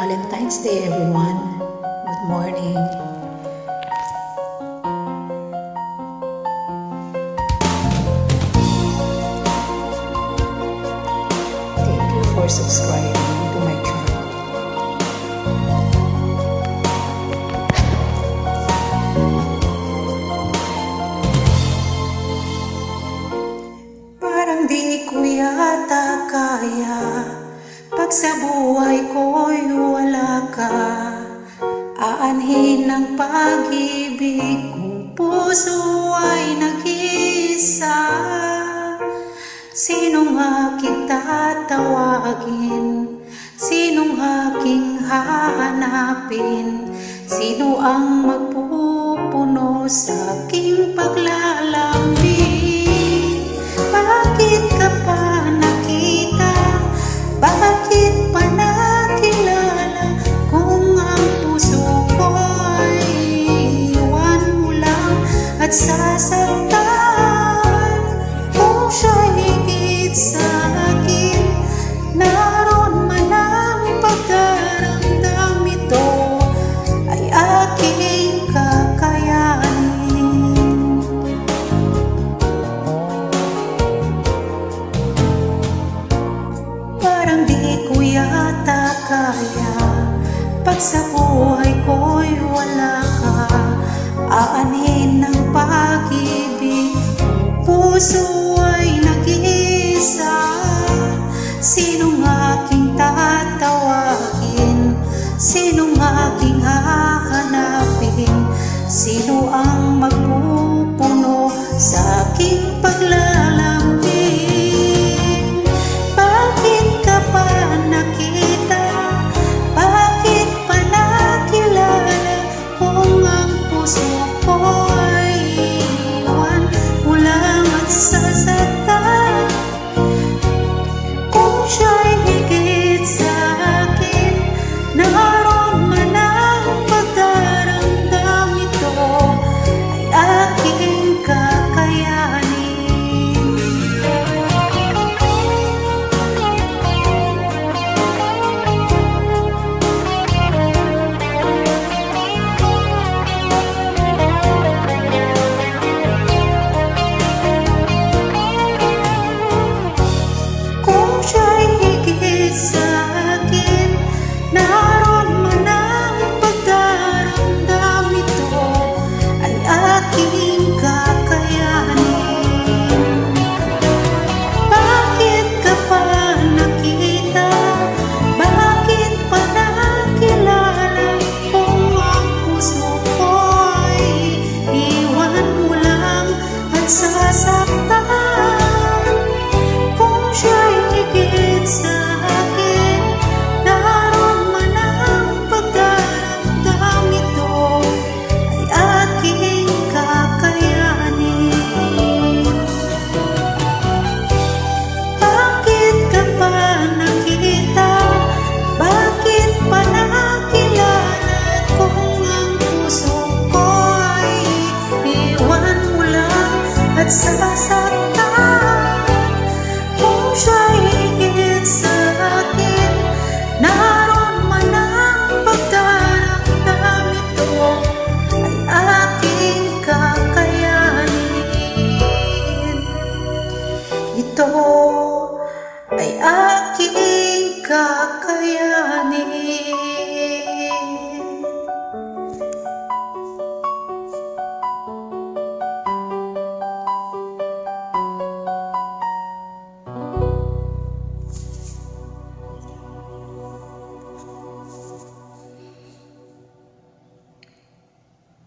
Valentine's Day, everyone. Good morning. Thank you for subscribing to my channel. Parang di ko yata kaya pag sa buhay ko'y wala ka, aanhin ng pag-ibig kung puso ay nag-iisa. Sinong aking tatawagin? Sinong aking hahanapin? Sino ang magpupuno sa aking paglalambing? Bakit ka pa nakita? Bakit pa nakilala kung ang puso ko ay iwan mo lang at sasaktan? Kung siya'y higit sa akin, naroon man ang pagkaramdam ito ay aking kakayanin. Parang di ko yata kaya pag sa buhay ko'y wala ka, aanhin ng pag-ibig kung puso ay nag-iisa. Sinong aking tatawagin? Sinong aking hahanapin? Sino ang magpupuno sa aking paglalambing? Bakit ka pa nakita? Bakit pa nakilala kung ang puso ko ay iwan mo lang at sasaktan? Kung siya'y higit sa akin, naroon man ang pagdaramdam ito ay aking kakayanin. Kung siya'y higit sa akin, naroon man ang pagdaramdam ito ay aking kakayanin. Bakit ka pa nakita? Bakit pa nakilala kung ang puso ko ay iwan mo lang at sasaktan? Kung siya'y higit sa akin, naroon man ang pagdaramdam ito ay aking kakayanin. Bakit ka pa nakita? Bakit pa nakilala kung ang puso ko ay iwan mo lang at sasaktan? Kung siya'y higit sa akin, naroon man ang pagdaramdam ito ay aking kakayanin. Ito ay aking kakayanin.